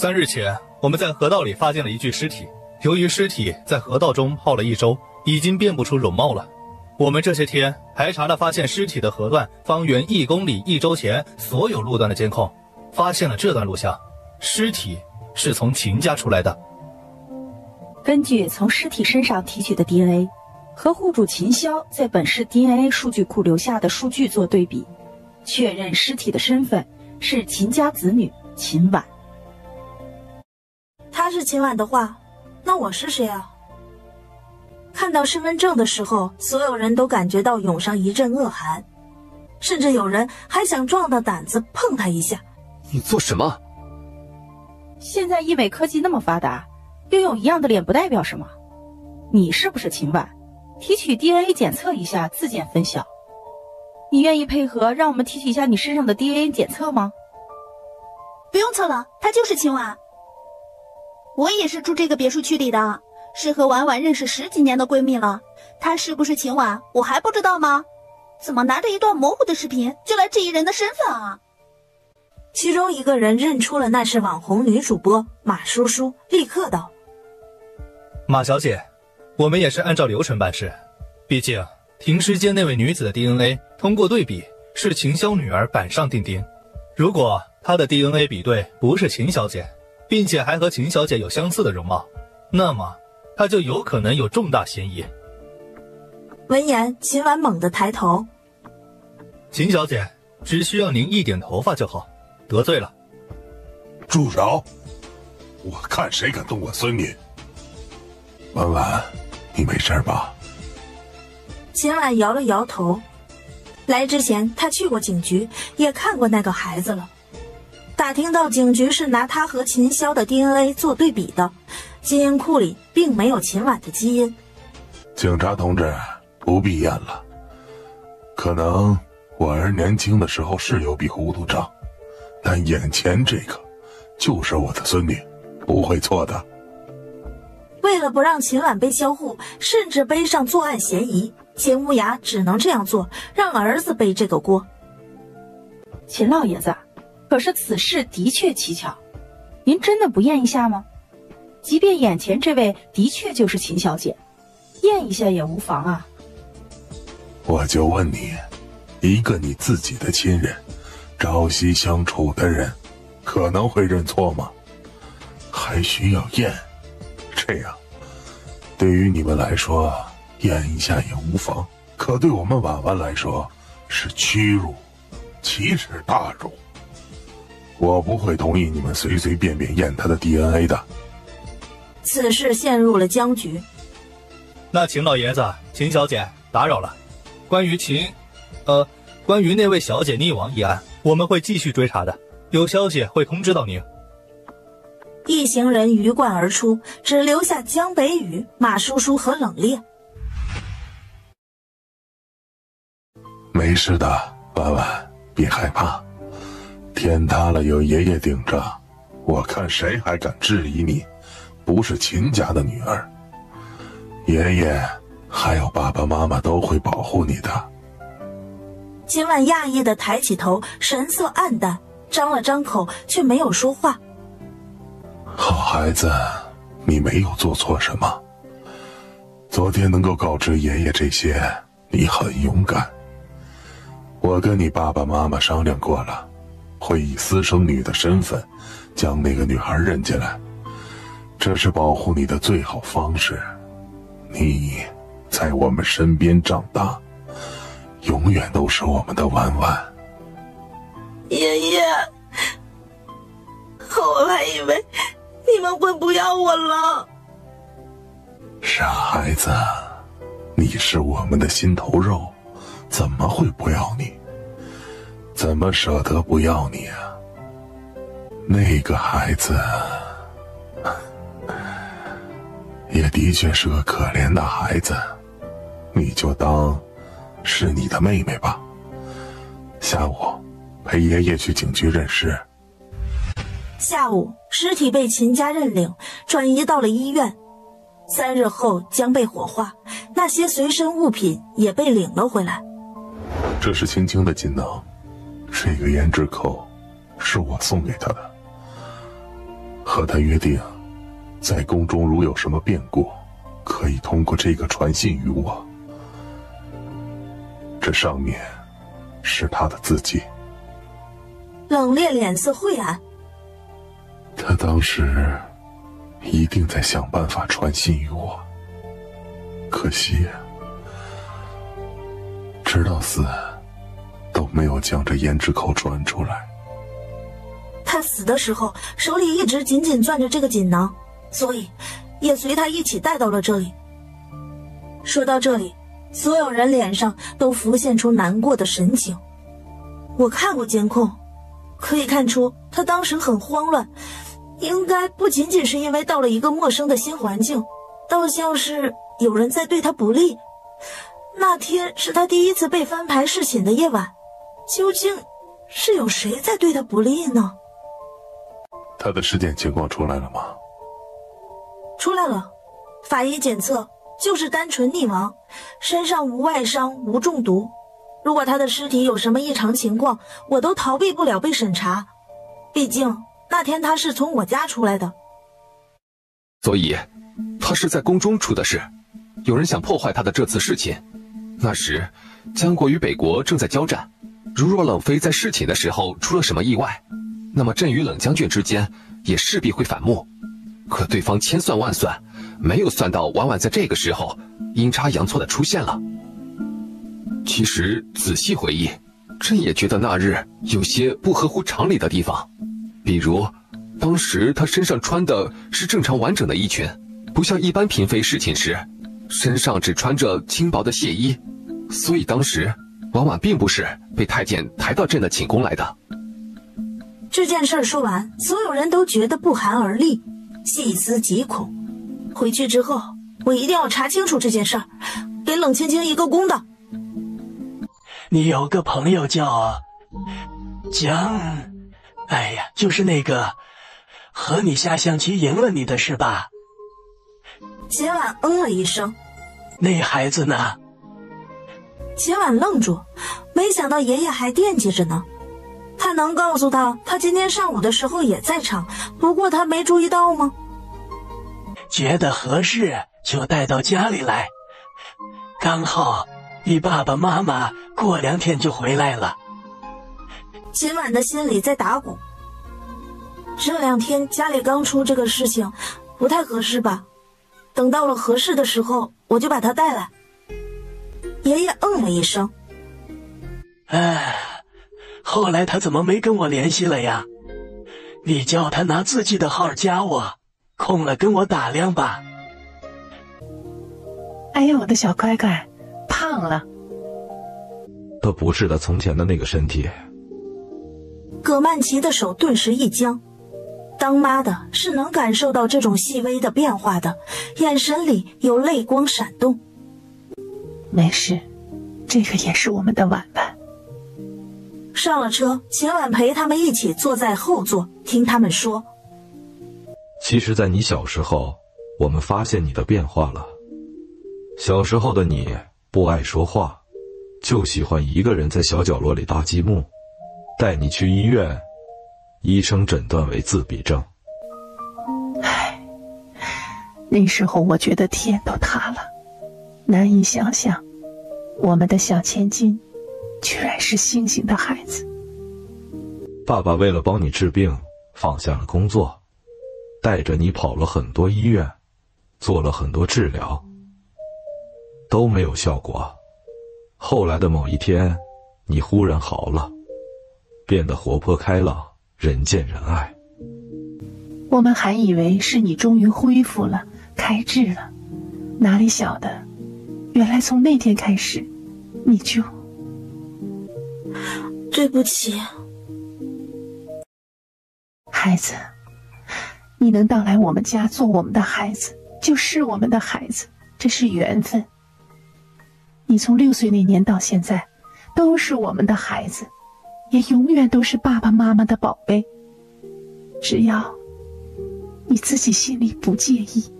3日前，我们在河道里发现了一具尸体。由于尸体在河道中泡了1周，已经辨不出容貌了。我们这些天排查了发现尸体的河段方圆1公里1周前所有路段的监控，发现了这段录像，尸体是从秦家出来的。根据从尸体身上提取的 DNA 和户主秦霄在本市 DNA 数据库留下的数据做对比，确认尸体的身份是秦家子女秦婉。他是秦婉的话，那我是谁啊？看到身份证的时候，所有人都感觉到涌上一阵恶寒，甚至有人还想壮大胆子碰他一下。你做什么？现在医美科技那么发达，拥有一样的脸不代表什么。你是不是秦婉？提取 DNA 检测一下，自见分晓。你愿意配合让我们提取一下你身上的 DNA 检测吗？不用测了，她就是秦婉。我也是住这个别墅区里的，是和婉婉认识10几年的闺蜜了。她是不是秦婉，我还不知道吗？怎么拿着一段模糊的视频就来质疑人的身份啊？其中一个人认出了那是网红女主播马叔叔，立刻道：马小姐，我们也是按照流程办事，毕竟停尸间那位女子的 DNA 通过对比是秦霄女儿板上钉钉，如果她的 DNA 比对不是秦小姐，并且还和秦小姐有相似的容貌，那么她就有可能有重大嫌疑。闻言，秦婉猛地抬头：秦小姐，只需要您一点头发就好，得罪了。住手！我看谁敢动我孙女。婉婉，你没事吧？秦婉摇了摇头。来之前他去过警局，也看过那个孩子了。打听到警局是拿他和秦霄的 DNA 做对比的，基因库里并没有秦婉的基因。警察同志，不必验了。可能我儿年轻的时候是有笔糊涂账，但眼前这个就是我的孙女，不会错的。为了不让秦婉被销户，甚至背上作案嫌疑，秦无涯只能这样做，让儿子背这个锅。秦老爷子，可是此事的确蹊跷，您真的不验一下吗？即便眼前这位的确就是秦小姐，验一下也无妨啊。我就问你，一个你自己的亲人，朝夕相处的人，可能会认错吗？还需要验？这样，对于你们来说，验一下也无妨，可对我们婉婉来说，是屈辱，奇耻大辱。我不会同意你们随随便便验她的 DNA 的。此事陷入了僵局。那秦老爷子、秦小姐，打扰了。关于那位小姐溺亡一案，我们会继续追查的，有消息会通知到您。一行人鱼贯而出，只留下江北宇、马叔叔和冷冽。没事的，婉婉，别害怕。天塌了有爷爷顶着，我看谁还敢质疑你不是秦家的女儿。爷爷还有爸爸妈妈都会保护你的。秦婉讶异地抬起头，神色暗淡，张了张口却没有说话。好孩子，你没有做错什么。昨天能够告知爷爷这些，你很勇敢。我跟你爸爸妈妈商量过了，会以私生女的身份将那个女孩认进来，这是保护你的最好方式。你在我们身边长大，永远都是我们的婉婉。爷爷，我还以为你们会不要我了。傻孩子，你是我们的心头肉，怎么会不要你？怎么舍得不要你啊？那个孩子也的确是个可怜的孩子，你就当是你的妹妹吧。下午陪爷爷去警局认尸。下午，尸体被秦家认领，转移到了医院。3日后将被火化，那些随身物品也被领了回来。这是青青的锦囊，这个胭脂扣是我送给她的。和他约定，在宫中如有什么变故，可以通过这个传信于我。这上面是他的字迹。冷冽脸色晦暗。他当时一定在想办法传信于我，可惜直到死都没有将这胭脂扣传出来。他死的时候手里一直紧紧攥着这个锦囊，所以也随他一起带到了这里。说到这里，所有人脸上都浮现出难过的神情。我看过监控，可以看出他当时很慌乱，应该不仅仅是因为到了一个陌生的新环境，倒像是有人在对他不利。那天是他第一次被翻牌侍寝的夜晚，究竟是有谁在对他不利呢？他的尸检情况出来了吗？出来了，法医检测就是单纯溺亡，身上无外伤，无中毒。如果他的尸体有什么异常情况，我都逃避不了被审查。毕竟那天他是从我家出来的。所以他是在宫中出的事，有人想破坏他的这次侍寝。那时江国与北国正在交战，如若冷妃在侍寝的时候出了什么意外，那么朕与冷将军之间也势必会反目。可对方千算万算，没有算到婉婉在这个时候阴差阳错的出现了。其实仔细回忆，朕也觉得那日有些不合乎常理的地方，比如当时他身上穿的是正常完整的衣裙，不像一般嫔妃侍寝时身上只穿着轻薄的亵衣，所以当时婉婉并不是被太监抬到朕的寝宫来的。这件事说完，所有人都觉得不寒而栗，细思极恐。回去之后，我一定要查清楚这件事儿，给冷清清一个公道。你有个朋友叫江，哎呀，就是那个和你下象棋赢了你的是吧？秦婉嗯了一声。那孩子呢？秦婉愣住，没想到爷爷还惦记着呢。他能告诉他今天上午的时候也在场，不过他没注意到吗？觉得合适就带到家里来，刚好你爸爸妈妈过2天就回来了。秦婉的心里在打鼓，这2天家里刚出这个事情，不太合适吧？等到了合适的时候，我就把他带来。爷爷嗯了一声。哎，后来他怎么没跟我联系了呀？你叫他拿自己的号加我，空了跟我打量吧。哎呀，我的小乖乖，胖了。都不是他从前的那个身体。葛曼琪的手顿时一僵，当妈的是能感受到这种细微的变化的，眼神里有泪光闪动。没事，这个也是我们的婉婉。上了车，秦婉陪他们一起坐在后座，听他们说。其实在你小时候，我们发现你的变化了。小时候的你不爱说话，就喜欢一个人在小角落里搭积木。带你去医院，医生诊断为自闭症。唉，那时候我觉得天都塌了，难以想象，我们的小千金居然是星星的孩子。爸爸为了帮你治病，放下了工作，带着你跑了很多医院，做了很多治疗，都没有效果。后来的某一天，你忽然好了，变得活泼开朗，人见人爱。我们还以为是你终于恢复了，开智了，哪里晓得，原来从那天开始，你就……对不起，孩子，你能到来我们家做我们的孩子，就是我们的孩子，这是缘分。你从6岁那年到现在，都是我们的孩子，也永远都是爸爸妈妈的宝贝。只要你自己心里不介意。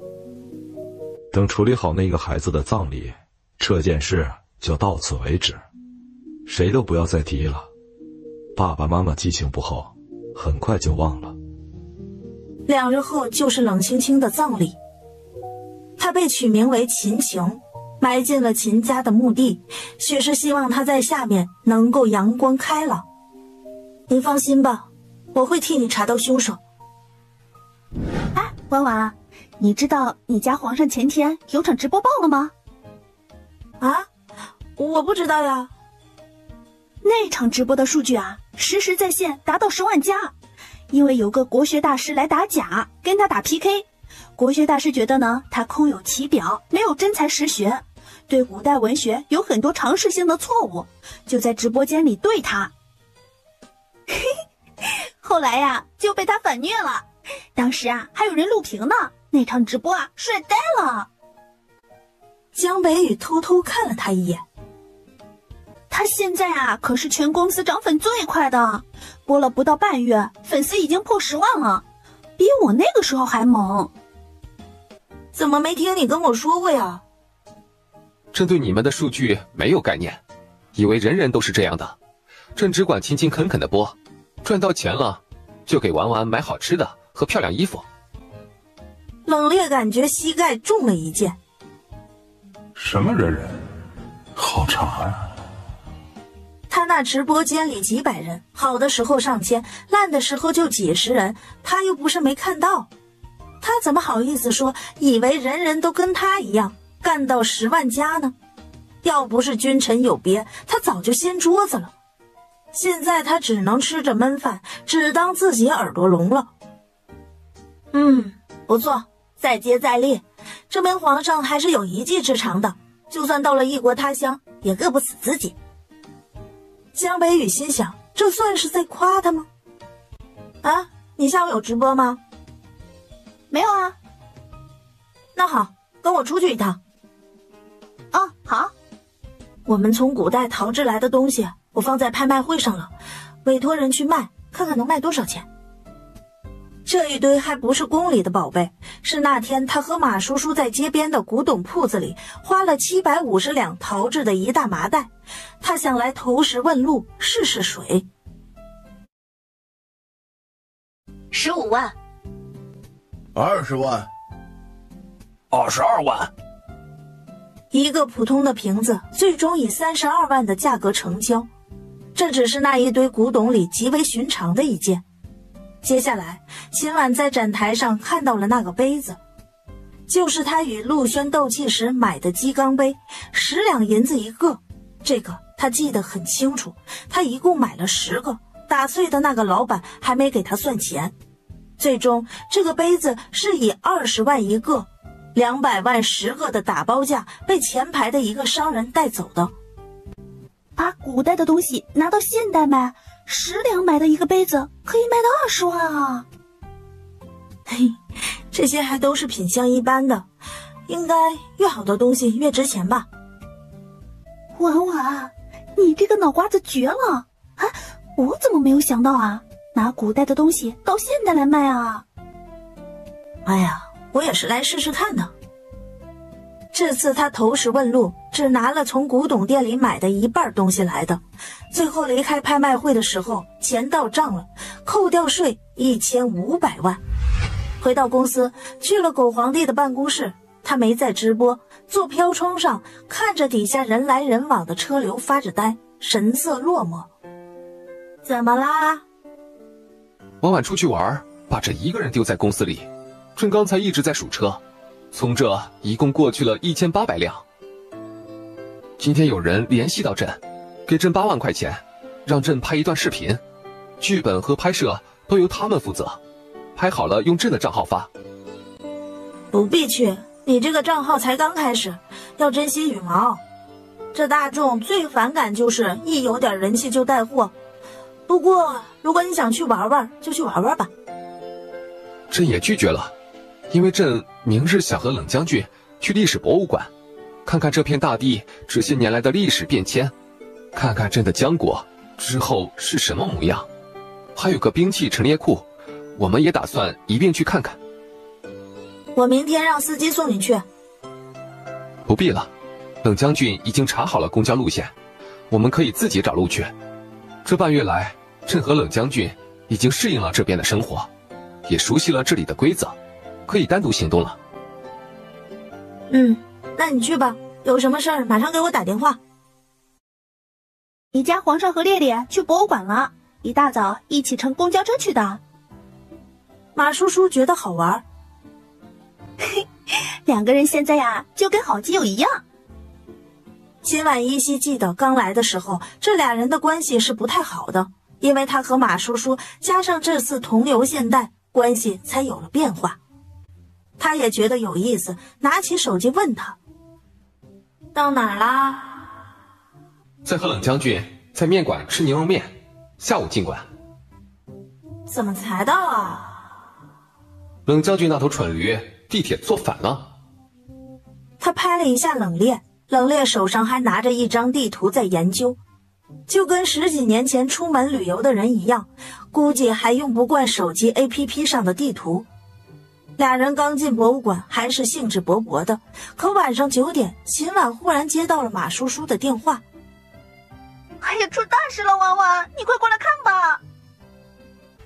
等处理好那个孩子的葬礼，这件事就到此为止，谁都不要再提了。爸爸妈妈记性不好，很快就忘了。2日后就是冷清清的葬礼。他被取名为秦晴，埋进了秦家的墓地，许是希望他在下面能够阳光开朗。你放心吧，我会替你查到凶手。哎，婉婉，你知道你家皇上前天有场直播爆了吗？啊，我不知道呀。那场直播的数据啊，实时在线达到10万加，因为有个国学大师来打假，跟他打 PK。国学大师觉得呢，他空有其表，没有真才实学，对古代文学有很多常识性的错误，就在直播间里对他。后来呀，就被他反虐了。当时啊，还有人录屏呢，那场直播啊，帅呆了。江北宇偷偷看了他一眼。他现在啊，可是全公司涨粉最快的，播了不到半月，粉丝已经破10万了，比我那个时候还猛。怎么没听你跟我说过呀？朕对你们的数据没有概念，以为人人都是这样的。朕只管勤勤恳恳的播，赚到钱了，就给婉婉买好吃的和漂亮衣服。冷冽感觉膝盖中了一箭。什么人人？好茶呀！他那直播间里几百人，好的时候上千，烂的时候就几十人，他又不是没看到。他怎么好意思说以为人人都跟他一样干到10万加呢？要不是君臣有别，他早就掀桌子了。现在他只能吃着闷饭，只当自己耳朵聋了。不错，再接再厉，这名皇上还是有一技之长的，就算到了异国他乡也饿不死自己。江北宇心想，这算是在夸他吗？啊，你下午有直播吗？没有啊。那好，跟我出去一趟。哦，好。我们从古代淘制来的东西，我放在拍卖会上了，委托人去卖，看看能卖多少钱。这一堆还不是宫里的宝贝，是那天他和马叔叔在街边的古董铺子里花了750两淘制的一大麻袋，他想来投石问路，试试水。15万。20万。22万。一个普通的瓶子最终以32万的价格成交，这只是那一堆古董里极为寻常的一件。接下来，秦婉在展台上看到了那个杯子，就是他与陆轩斗气时买的鸡缸杯，10两银子一个。这个他记得很清楚，他一共买了10个，打碎的那个老板还没给他算钱。最终，这个杯子是以20万一个，200万10个的打包价被前排的一个商人带走的。把古代的东西拿到现代卖，10两买的一个杯子可以卖到20万啊！嘿，这些还都是品相一般的，应该越好的东西越值钱吧？婉婉，你这个脑瓜子绝了！啊，我怎么没有想到啊？拿古代的东西到现代来卖啊！哎呀，我也是来试试看的。这次他投石问路，只拿了从古董店里买的一半东西来的。最后离开拍卖会的时候，钱到账了，扣掉税1500万。回到公司，去了狗皇帝的办公室，他没在直播，坐飘窗上看着底下人来人往的车流发着呆，神色落寞。怎么啦？婉婉出去玩，把朕一个人丢在公司里。朕刚才一直在数车，从这一共过去了1800辆。今天有人联系到朕，给朕8万块钱，让朕拍一段视频，剧本和拍摄都由他们负责，拍好了用朕的账号发。不必去，你这个账号才刚开始，要珍惜羽毛。这大众最反感就是一有点人气就带货。不过如果你想去玩玩，就去玩玩吧。朕也拒绝了，因为朕明日想和冷将军去历史博物馆，看看这片大地这些年来的历史变迁，看看朕的江国之后是什么模样。还有个兵器陈列库，我们也打算一并去看看。我明天让司机送你去。不必了，冷将军已经查好了公交路线，我们可以自己找路去。这半月来，朕和冷将军已经适应了这边的生活，也熟悉了这里的规则，可以单独行动了。那你去吧，有什么事儿马上给我打电话。你家皇上和烈烈去博物馆了，一大早一起乘公交车去的。马叔叔觉得好玩，两个人现在呀，就跟好基友一样。秦婉依稀记得刚来的时候，这俩人的关系是不太好的，因为他和马叔叔加上这次同游现代，关系才有了变化。他也觉得有意思，拿起手机问他：“到哪儿啦？”在和冷将军在面馆吃牛肉面，下午进馆。怎么才到啊？冷将军那头蠢驴地铁坐反了。他拍了一下冷冽，冷冽手上还拿着一张地图在研究，就跟10几年前出门旅游的人一样，估计还用不惯手机 APP 上的地图。俩人刚进博物馆还是兴致勃勃的，可晚上9点，秦婉忽然接到了马叔叔的电话。哎呀，出大事了，婉婉，你快过来看吧。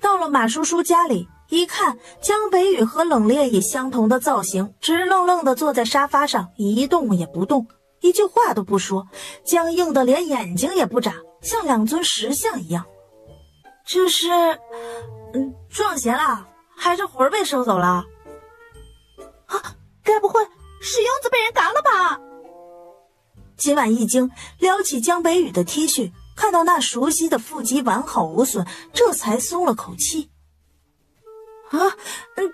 到了马叔叔家里，一看江北雨和冷冽以相同的造型，直愣愣地坐在沙发上，一动也不动，一句话都不说，僵硬的连眼睛也不眨，像两尊石像一样。这是撞邪了，还是魂被收走了？啊，该不会是柚子被人嘎了吧？秦婉一惊，撩起江北雨的 T 恤，看到那熟悉的腹肌完好无损，这才松了口气。啊，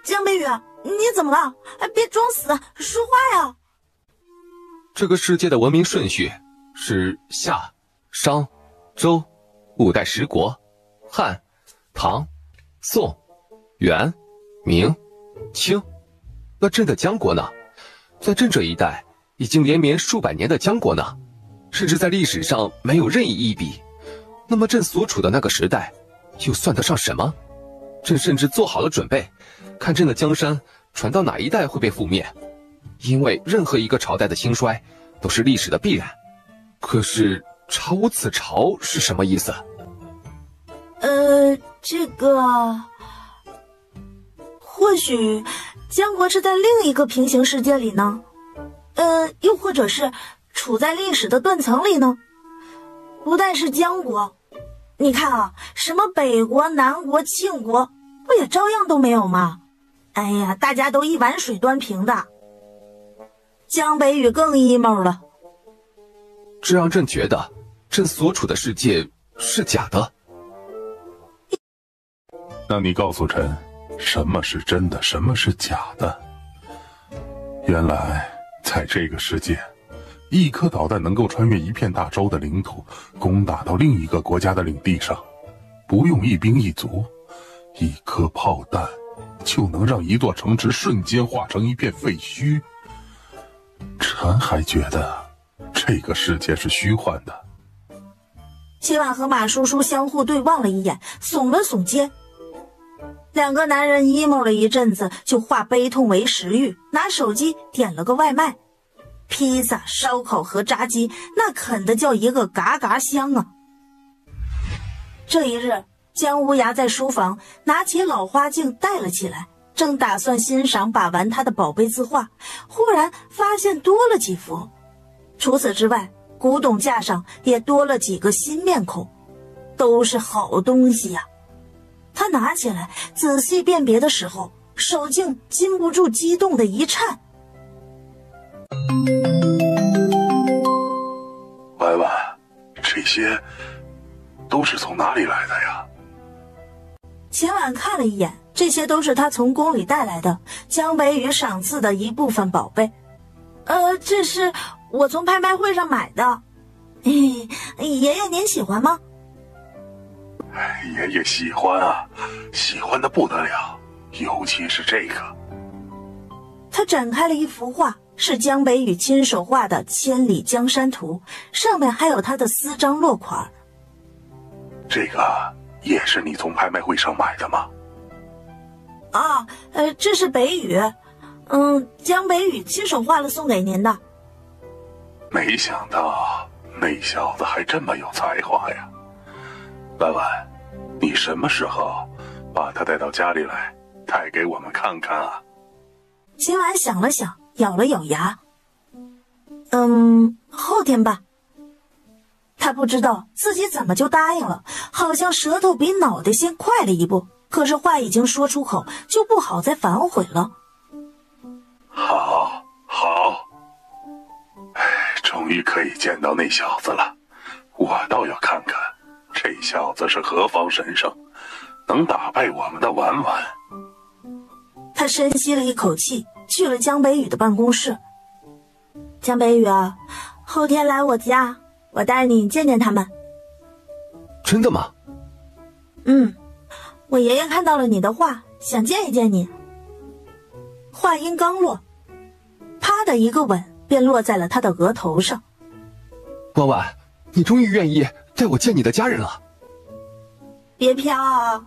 江北雨，你怎么了？别装死，说话呀！这个世界的文明顺序是夏、商、周5代10国，汉、唐、宋、元、明、清。那朕的江国呢？在朕这一代已经连绵数百年的江国呢，甚至在历史上没有任意一笔。那么朕所处的那个时代又算得上什么？朕甚至做好了准备，看朕的江山传到哪一代会被覆灭，因为任何一个朝代的兴衰都是历史的必然。可是朝无此朝是什么意思？这个或许江国是在另一个平行世界里呢，又或者是处在历史的断层里呢。不但是江国，你看啊，什么北国、南国、庆国，不也照样都没有吗？哎呀，大家都一碗水端平的。江北雨更 emo 了，这让朕觉得朕所处的世界是假的。那你告诉朕，什么是真的，什么是假的？原来在这个世界，一颗导弹能够穿越一片大洲的领土，攻打到另一个国家的领地上，不用一兵一卒，一颗炮弹就能让一座城池瞬间化成一片废墟。臣还觉得这个世界是虚幻的。秦婉和马叔叔相互对望了一眼，耸了耸肩。两个男人 emo 了一阵子，就化悲痛为食欲，拿手机点了个外卖。披萨、烧烤和炸鸡，那啃得叫一个嘎嘎香啊！这一日，江无涯在书房拿起老花镜戴了起来，正打算欣赏把玩他的宝贝字画，忽然发现多了几幅。除此之外，古董架上也多了几个新面孔，都是好东西呀！他拿起来仔细辨别的时候，手竟禁不住激动的一颤。婉婉，这些都是从哪里来的呀？秦婉看了一眼，这些都是他从宫里带来的江北雨赏赐的一部分宝贝。这是我从拍卖会上买的。爷爷您喜欢吗？爷爷喜欢啊，喜欢的不得了，尤其是这个。他展开了一幅画，是江北雨亲手画的《千里江山图》，上面还有他的私章落款。这个也是你从拍卖会上买的吗？啊，这是北雨，江北雨亲手画了送给您的。没想到那小子还这么有才华呀！婉婉，你什么时候把他带到家里来带给我们看看啊？秦婉想了想，咬了咬牙，后天吧。他不知道自己怎么就答应了，好像舌头比脑袋先快了一步，可是话已经说出口，就不好再反悔了。好，终于可以见到那小子了，我倒要看看这小子是何方神圣，能打败我们的婉婉。他深吸了一口气，去了江北宇的办公室。江北宇啊，后天来我家，我带你见见他们。真的吗？我爷爷看到了你的画，想见一见你。话音刚落，啪的一个吻便落在了他的额头上。婉婉，你终于愿意带我见你的家人了。别飘啊，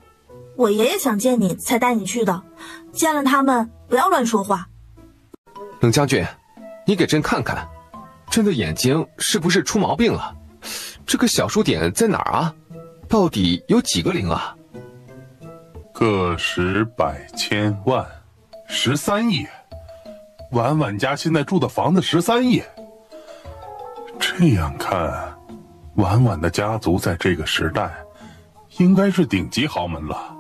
我爷爷想见你才带你去的，见了他们不要乱说话。冷将军，你给朕看看，朕的眼睛是不是出毛病了？这个小数点在哪儿啊？到底有几个零啊？个十百千万，13亿。婉婉家现在住的房子13亿。这样看，婉婉的家族在这个时代应该是顶级豪门了。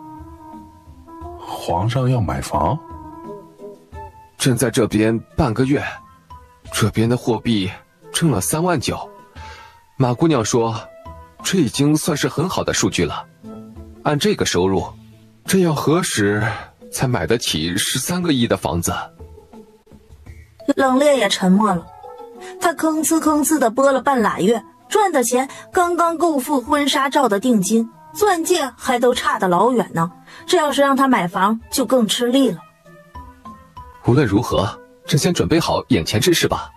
皇上要买房？朕在这边半个月，这边的货币挣了3万9。马姑娘说，这已经算是很好的数据了。按这个收入，朕要何时才买得起13个亿的房子？冷冽也沉默了，他吭哧地拨了半拉月，赚的钱刚刚够付婚纱照的定金，钻戒还都差得老远呢。这要是让他买房，就更吃力了。无论如何，朕先准备好眼前之事吧。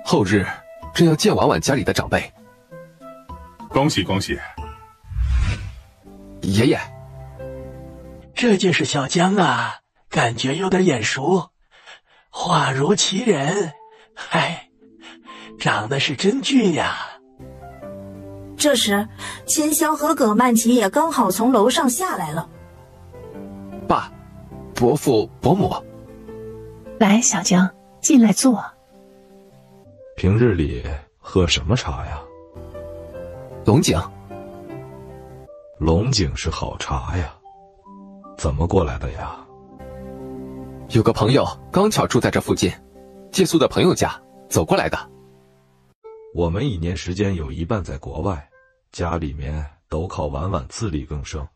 后日，朕要见婉婉家里的长辈。恭喜恭喜！爷爷，这就是小江啊，感觉有点眼熟，画如其人，嗨，长得是真俊呀。这时，秦霄和葛曼琪也刚好从楼上下来了。爸，伯父伯母，来，小江，进来坐。平日里喝什么茶呀？龙井。龙井是好茶呀。怎么过来的呀？有个朋友刚巧住在这附近，借宿的朋友家，走过来的。我们1年时间有一半在国外，家里面都靠婉婉自力更生，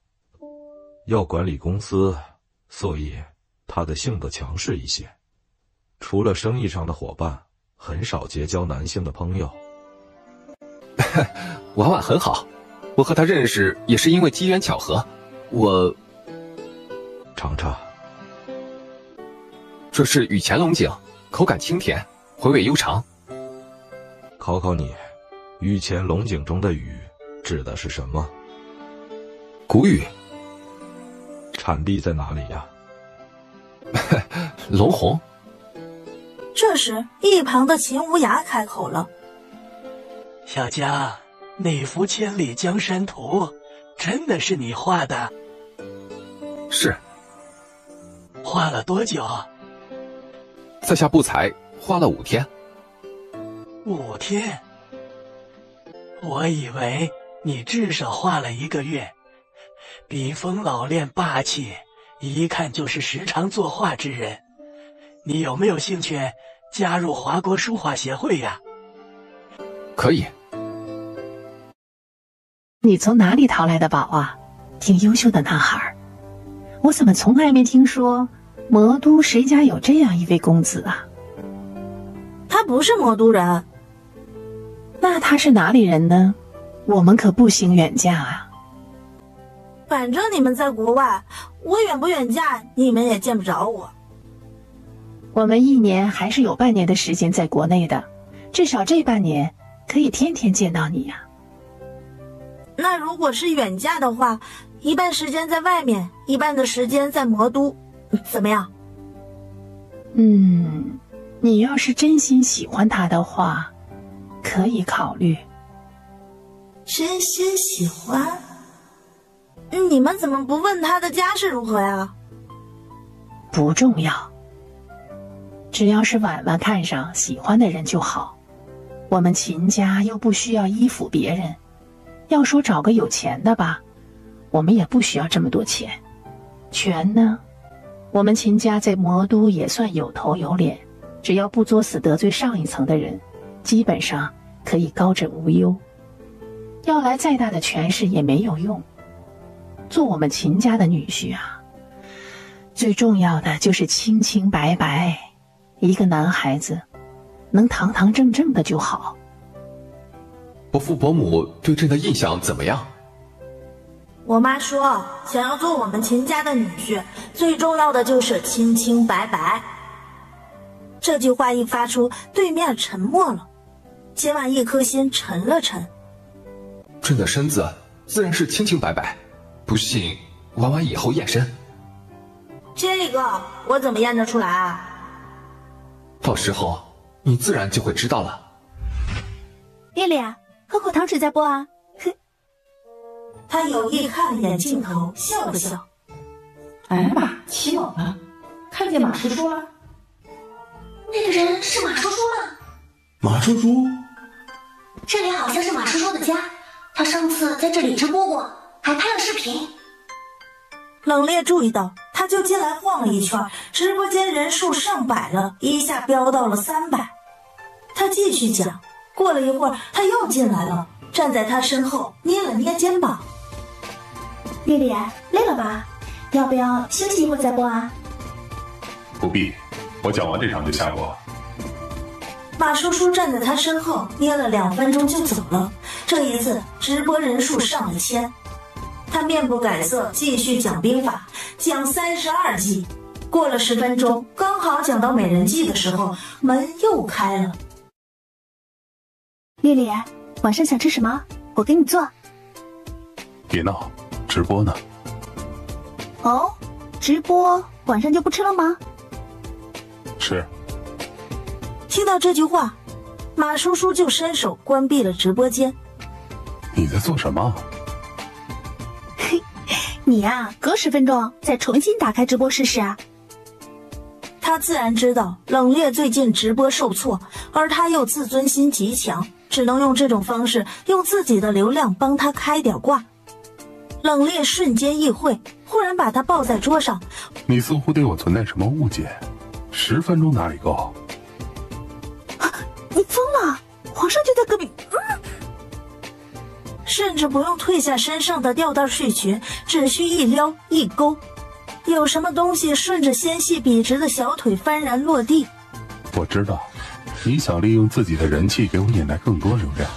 要管理公司，所以他的性子强势一些。除了生意上的伙伴，很少结交男性的朋友。婉婉很好，我和她认识也是因为机缘巧合。我尝尝，这是雨前龙井，口感清甜，回味悠长。考考你，雨前龙井中的雨指的是什么？谷雨。产地在哪里呀？龙红。这时，一旁的秦无涯开口了：“小江，那幅千里江山图，真的是你画的？”“是。”“画了多久？”“在下不才，花了5天。”“5天？我以为你至少画了1个月。笔锋老练霸气，一看就是时常作画之人。你有没有兴趣加入华国书画协会呀？”“可以。”“你从哪里淘来的宝啊？挺优秀的男孩，我怎么从来没听说魔都谁家有这样一位公子啊？”“他不是魔都人。”“那他是哪里人呢？我们可不行远嫁啊。”“反正你们在国外，我远不远嫁，你们也见不着我。”“我们1年还是有半年的时间在国内的，至少这半年可以天天见到你呀。”“那如果是远嫁的话，一半时间在外面，一半的时间在魔都，怎么样？”“你要是真心喜欢他的话，可以考虑。”“真心喜欢？你们怎么不问他的家世如何呀？”不重要，只要是婉婉看上喜欢的人就好。我们秦家又不需要依附别人，要说找个有钱的吧，我们也不需要这么多钱。权呢，我们秦家在魔都也算有头有脸，只要不作死得罪上一层的人，基本上可以高枕无忧。要来再大的权势也没有用，做我们秦家的女婿啊，最重要的就是清清白白，一个男孩子能堂堂正正的就好。伯父伯母对朕的印象怎么样？我妈说，想要做我们秦家的女婿，最重要的就是清清白白。这句话一发出，对面沉默了。秦婉一颗心沉了沉。朕的身子自然是清清白白，不信婉婉以后验身。这个我怎么验得出来啊？到时候你自然就会知道了。丽丽，喝口糖水再播啊。他有意看了眼镜头，笑了笑。哎呀妈，起猛了！看见马叔叔了？那个人是马叔叔吗？马叔叔？这里好像是马叔叔的家，他上次在这里直播过，还拍了视频。冷冽注意到，他就进来晃了一圈，直播间人数上百了，一下飙到了300。他继续讲，过了一会儿，他又进来了，站在他身后，捏了捏肩膀。丽丽，累了吧？要不要休息一会儿再播啊？不必，我讲完这场就下播。马叔叔站在他身后，捏了2分钟就走了。这一次直播人数上了1000。他面不改色，继续讲兵法，讲32计。过了10分钟，刚好讲到美人计的时候，门又开了。丽丽，晚上想吃什么？我给你做。别闹，直播呢。哦，直播晚上就不吃了吗？是。听到这句话，马叔叔就伸手关闭了直播间。你在做什么？你呀，隔10分钟再重新打开直播试试啊。他自然知道冷冽最近直播受挫，而他又自尊心极强，只能用这种方式，用自己的流量帮他开点挂。冷冽瞬间意会，忽然把他抱在桌上。你似乎对我存在什么误解，10分钟哪里够？你疯了！皇上就在隔壁。甚至不用褪下身上的吊带睡裙，只需一撩一勾，有什么东西顺着纤细笔直的小腿幡然落地。我知道你想利用自己的人气给我引来更多流量，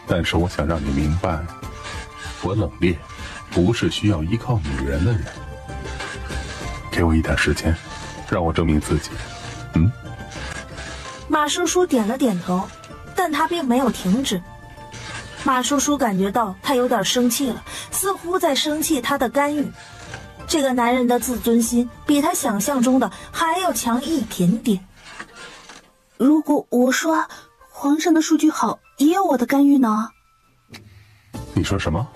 但是我想让你明白，我冷冽不是需要依靠女人的人。给我一点时间，让我证明自己。马叔叔点了点头，但他并没有停止。马叔叔感觉到他有点生气了，似乎在生气他的干预。这个男人的自尊心比他想象中的还要强一点点。如果我说皇上的数据好，也有我的干预呢？你说什么？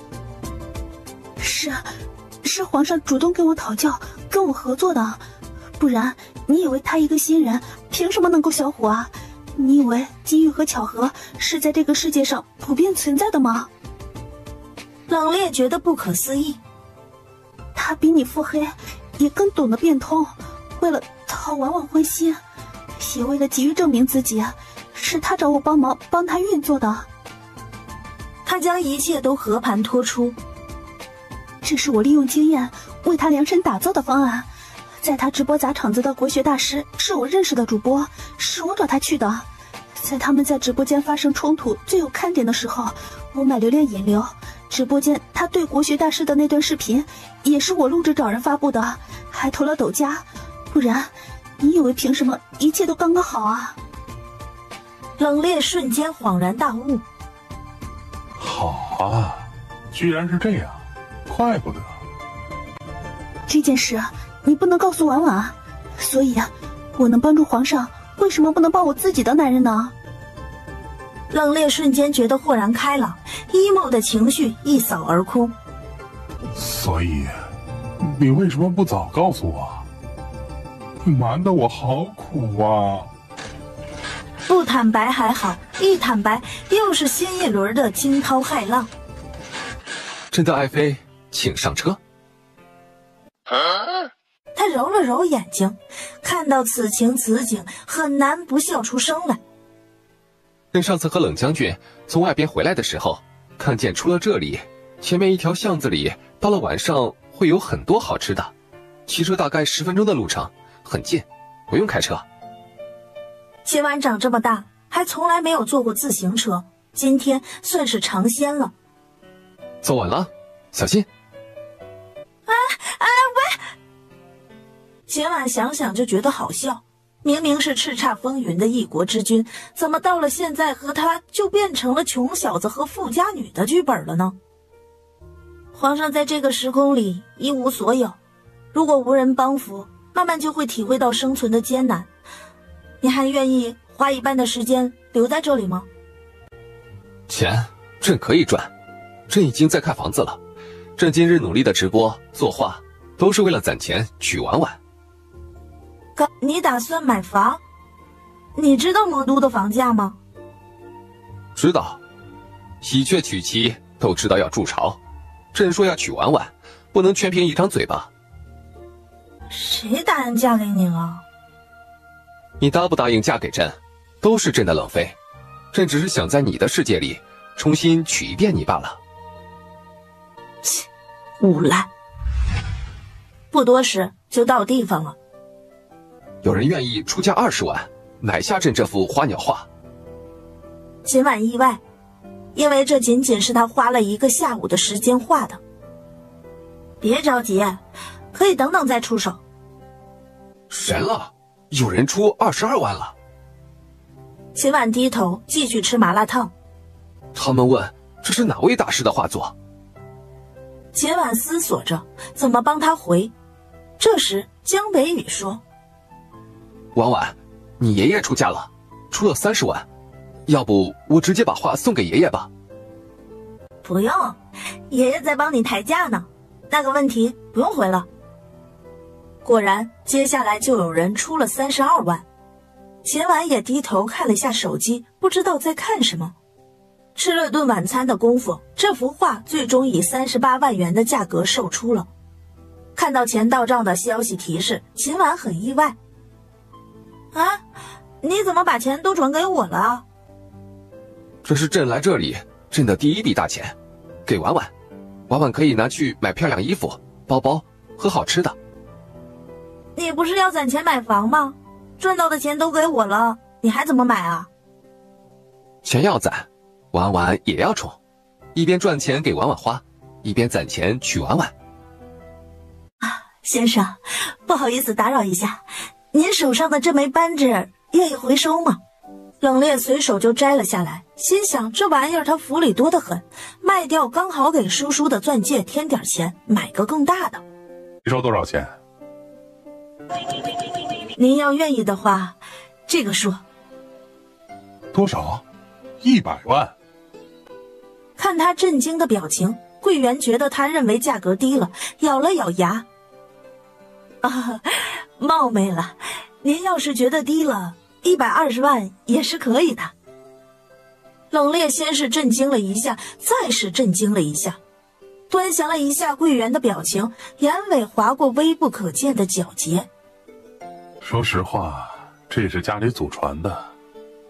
是皇上主动跟我讨教，跟我合作的，不然你以为他一个新人凭什么能够小火啊？你以为机遇和巧合是在这个世界上普遍存在的吗？冷冽觉得不可思议。他比你腹黑，也更懂得变通，为了讨婉婉欢心，也为了急于证明自己，是他找我帮忙，帮他运作的。他将一切都和盘托出。这是我利用经验为他量身打造的方案。在他直播砸场子的国学大师是我认识的主播，是我找他去的。在他们在直播间发生冲突最有看点的时候，我买流量引流。直播间他对国学大师的那段视频也是我录制找人发布的，还投了抖加。不然你以为凭什么一切都刚刚好啊？冷冽瞬间恍然大悟。好啊，居然是这样，怪不得。这件事你不能告诉婉婉啊，所以我能帮助皇上，为什么不能帮我自己的男人呢？冷冽瞬间觉得豁然开朗，emo的情绪一扫而空。所以，你为什么不早告诉我？瞒得我好苦啊！不坦白还好，一坦白又是新一轮的惊涛骇浪。朕的爱妃，请上车。他揉了揉眼睛，看到此情此景，很难不笑出声来。朕上次和冷将军从外边回来的时候，看见出了这里，前面一条巷子里，到了晚上会有很多好吃的，骑车大概10分钟的路程，很近，不用开车。秦婉长这么大，还从来没有坐过自行车，今天算是尝鲜了。走晚了，小心！喂！秦婉想想就觉得好笑，明明是叱咤风云的一国之君，怎么到了现在和他就变成了穷小子和富家女的剧本了呢？皇上在这个时空里一无所有，如果无人帮扶，慢慢就会体会到生存的艰难。你还愿意花一半的时间留在这里吗？钱，朕可以赚。朕已经在看房子了。朕今日努力的直播作画，都是为了攒钱娶婉婉。你打算买房？你知道魔都的房价吗？知道。喜鹊娶妻都知道要筑巢。朕说要娶婉婉，不能全凭一张嘴巴。谁答应嫁给你了？你答不答应嫁给朕，都是朕的冷妃。朕只是想在你的世界里重新娶一遍你罢了。切，无赖！不多时就到地方了。有人愿意出价20万买下朕这幅花鸟画。秦婉意外，因为这仅仅是他花了1个下午的时间画的。别着急，可以等等再出手。神了！有人出22万了。秦婉低头继续吃麻辣烫。他们问这是哪位大师的画作？秦婉思索着怎么帮他回。这时江北雨说：婉婉，你爷爷出价了，出了30万，要不我直接把画送给爷爷吧？不用，爷爷在帮你抬价呢，那个问题不用回了。果然接下来就有人出了32万。秦婉也低头看了一下手机，不知道在看什么。吃了顿晚餐的功夫，这幅画最终以38万元的价格售出了。看到钱到账的消息提示，秦婉很意外。啊，你怎么把钱都转给我了？这是朕来这里挣的第一笔大钱，给婉婉。婉婉可以拿去买漂亮衣服、包包和好吃的。你不是要攒钱买房吗？赚到的钱都给我了，你还怎么买啊？钱要攒，婉婉也要宠，一边赚钱给婉婉花，一边攒钱娶婉婉。先生，不好意思打扰一下，您手上的这枚扳指愿意回收吗？冷冽随手就摘了下来，心想这玩意儿他府里多得很，卖掉刚好给叔叔的钻戒添点钱，买个更大的。你收多少钱？您要愿意的话，这个数。多少？100万。看他震惊的表情，桂圆觉得他认为价格低了，咬了咬牙。冒昧了，您要是觉得低了，120万也是可以的。冷冽先是震惊了一下，再是震惊了一下，端详了一下桂圆的表情，眼尾划过微不可见的皎洁。说实话，这是家里祖传的，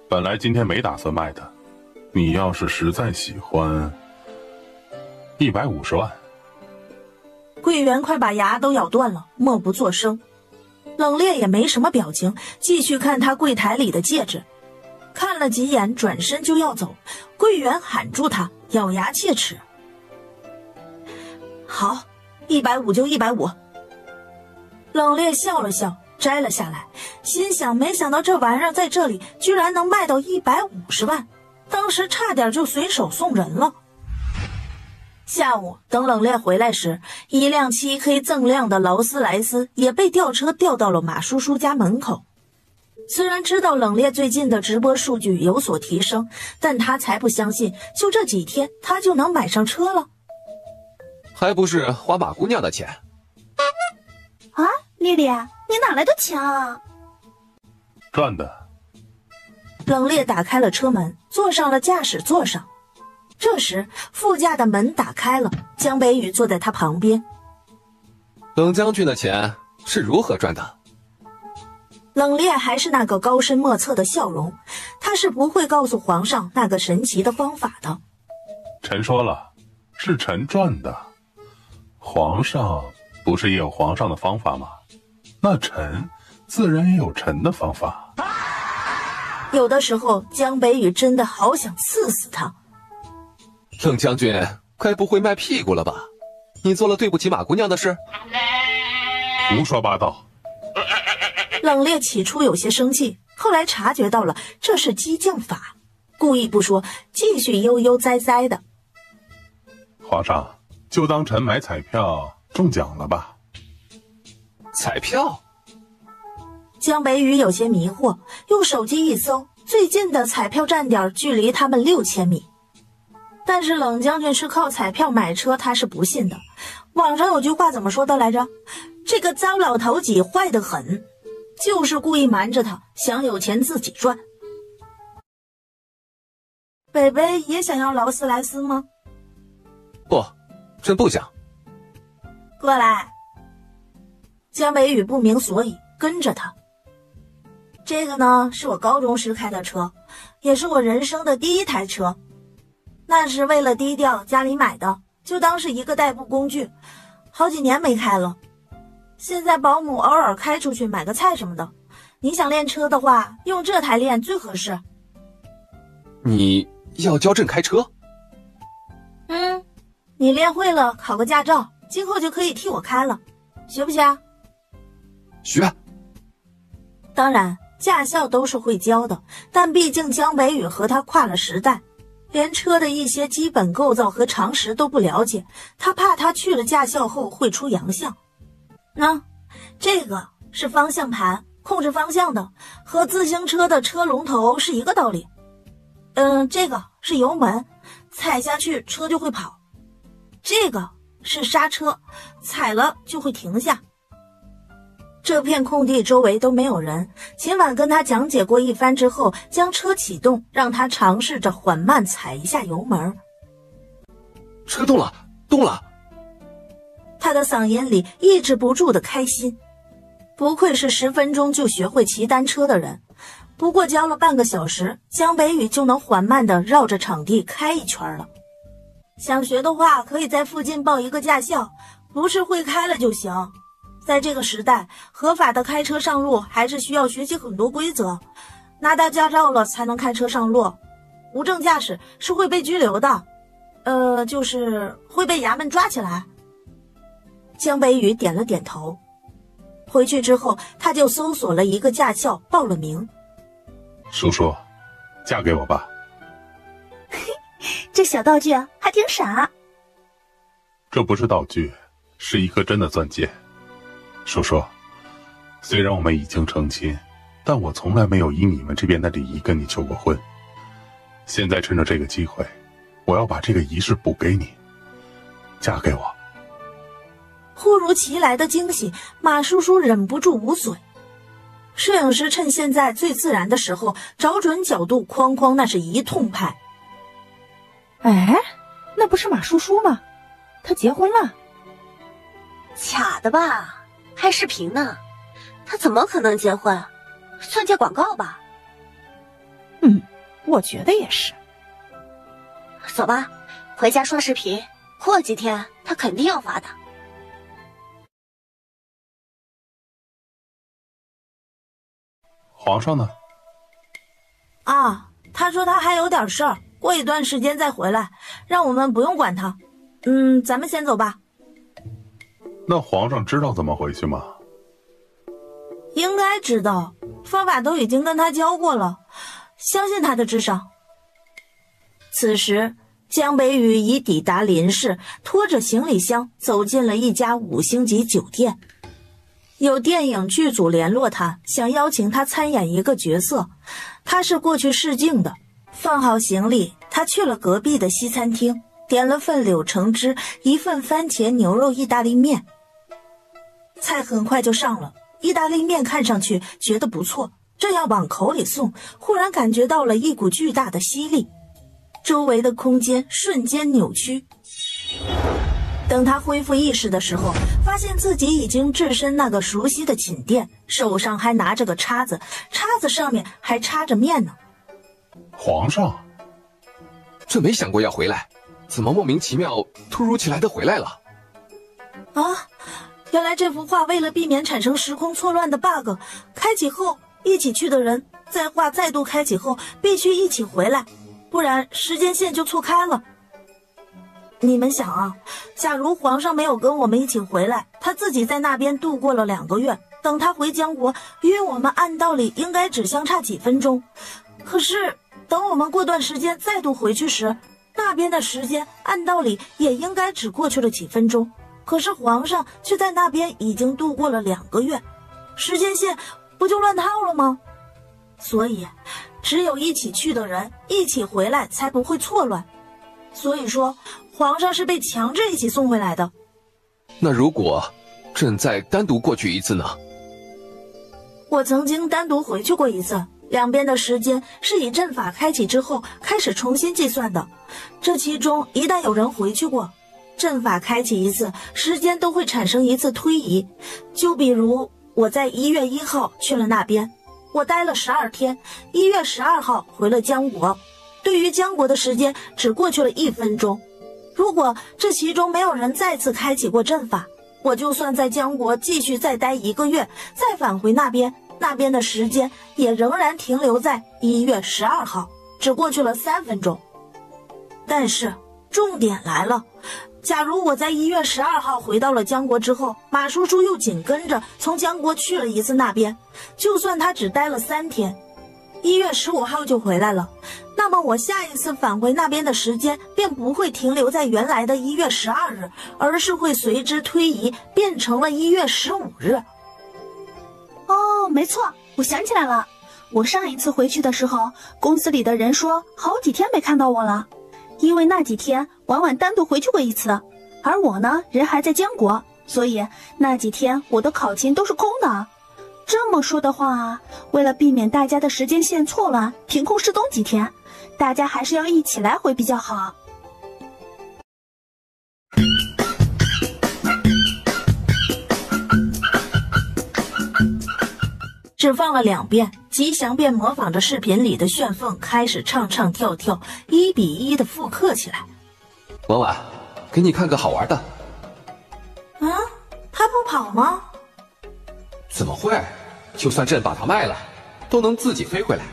本来今天没打算卖的。你要是实在喜欢，150万。桂圆快把牙都咬断了，默不作声。冷冽也没什么表情，继续看他柜台里的戒指，看了几眼，转身就要走。桂圆喊住他，咬牙切齿：好，150就150。冷冽笑了笑，摘了下来，心想没想到这玩意儿在这里居然能卖到150万，当时差点就随手送人了。下午等冷冽回来时，一辆漆黑锃亮的劳斯莱斯也被吊车吊到了马叔叔家门口。虽然知道冷冽最近的直播数据有所提升，但他才不相信就这几天他就能买上车了，还不是花马姑娘的钱。啊，丽丽，你哪来的钱啊？赚的。冷冽打开了车门，坐上了驾驶座上。这时副驾的门打开了，江北宇坐在他旁边。冷将军的钱是如何赚的？冷冽还是那个高深莫测的笑容，他是不会告诉皇上那个神奇的方法的。臣说了，是臣赚的。皇上不是也有皇上的方法吗？那臣自然也有臣的方法。有的时候江北宇真的好想刺死他。冷将军该不会卖屁股了吧？你做了对不起马姑娘的事？胡说八道。冷冽起初有些生气，后来察觉到了这是激将法，故意不说，继续悠悠哉哉的。皇上，就当臣买彩票中奖了吧。彩票？江北宇有些迷惑，用手机一搜，最近的彩票站点距离他们6000米。但是冷将军是靠彩票买车，他是不信的。网上有句话怎么说的来着？这个糟老头子坏得很，就是故意瞒着他，想有钱自己赚。北北也想要劳斯莱斯吗？不，朕不想。过来。江北宇不明所以，跟着他。这个呢，是我高中时开的车，也是我人生的第一台车。那是为了低调，家里买的，就当是一个代步工具，好几年没开了。现在保姆偶尔开出去买个菜什么的，你想练车的话，用这台练最合适。你要教朕开车？你练会了，考个驾照，今后就可以替我开了，学不学？学。当然，驾校都是会教的，但毕竟江北宇和他跨了时代，连车的一些基本构造和常识都不了解，他怕他去了驾校后会出洋相。这个是方向盘，控制方向的，和自行车的车龙头是一个道理。这个是油门，踩下去车就会跑。这个是刹车，踩了就会停下。这片空地周围都没有人，秦婉跟他讲解过一番之后，将车启动，让他尝试着缓慢踩一下油门。车动了，动了！他的嗓音里抑制不住的开心。不愧是10分钟就学会骑单车的人，不过教了半个小时，江北宇就能缓慢地绕着场地开一圈了。想学的话，可以在附近报一个驾校，不是会开了就行。在这个时代，合法的开车上路还是需要学习很多规则，拿到驾照了才能开车上路。无证驾驶是会被拘留的，就是会被衙门抓起来。江北宇点了点头。回去之后，他就搜索了一个驾校，报了名。叔叔，嫁给我吧。这小道具还挺傻。这不是道具，是一颗真的钻戒。叔叔，虽然我们已经成亲，但我从来没有以你们这边的礼仪跟你求过婚。现在趁着这个机会，我要把这个仪式补给你，嫁给我。忽如其来的惊喜，马叔叔忍不住捂嘴。摄影师趁现在最自然的时候，找准角度，哐哐那是一通拍。哎，那不是马叔叔吗？他结婚了？假的吧？拍视频呢，他怎么可能结婚？算接广告吧。我觉得也是。走吧，回家刷视频，过几天他肯定要发的。皇上呢？他说他还有点事儿，过一段时间再回来，让我们不用管他。咱们先走吧。那皇上知道怎么回去吗？应该知道，方法都已经跟他教过了，相信他的智商。此时江北宇已抵达林氏，拖着行李箱走进了一家5星级酒店。有电影剧组联络他，想邀请他参演一个角色。他是过去试镜的。放好行李，他去了隔壁的西餐厅，点了份柳橙汁，一份番茄牛肉意大利面。菜很快就上了，意大利面看上去觉得不错，正要往口里送，忽然感觉到了一股巨大的吸力，周围的空间瞬间扭曲。等他恢复意识的时候，发现自己已经置身那个熟悉的寝殿，手上还拿着个叉子，叉子上面还插着面呢。皇上，这没想过要回来，怎么莫名其妙突如其来的回来了？啊，原来这幅画为了避免产生时空错乱的 bug， 开启后一起去的人在画再度开启后必须一起回来，不然时间线就错开了。你们想啊，假如皇上没有跟我们一起回来，他自己在那边度过了2个月，等他回江国，约我们按道理应该只相差几分钟，可是等我们过段时间再度回去时，那边的时间按道理也应该只过去了几分钟，可是皇上却在那边已经度过了2个月，时间线不就乱套了吗？所以只有一起去的人一起回来才不会错乱，所以说皇上是被强制一起送回来的。那如果朕再单独过去一次呢？我曾经单独回去过一次，两边的时间是以阵法开启之后开始重新计算的，这其中一旦有人回去过，阵法开启一次，时间都会产生一次推移。就比如我在1月1号去了那边，我待了12天，1月12号回了江国，对于江国的时间只过去了1分钟。如果这其中没有人再次开启过阵法，我就算在江国继续再待1个月，再返回那边，那边的时间也仍然停留在1月12号，只过去了3分钟。但是重点来了，假如我在1月12号回到了江国之后，马叔叔又紧跟着从江国去了一次那边，就算他只待了3天，1月15号就回来了，那么我下一次返回那边的时间便不会停留在原来的1月12日，而是会随之推移变成了1月15日。哦，没错，我想起来了，我上一次回去的时候，公司里的人说好几天没看到我了，因为那几天婉婉单独回去过一次，而我呢人还在江国，所以那几天我的考勤都是空的。这么说的话，为了避免大家的时间线错乱，凭空失踪几天，大家还是要一起来回比较好。只放了2遍，吉祥便模仿着视频里的旋风开始唱唱跳跳，1比1的复刻起来。婉婉，给你看个好玩的。啊，他不跑吗？怎么会？就算朕把它卖了，都能自己飞回来。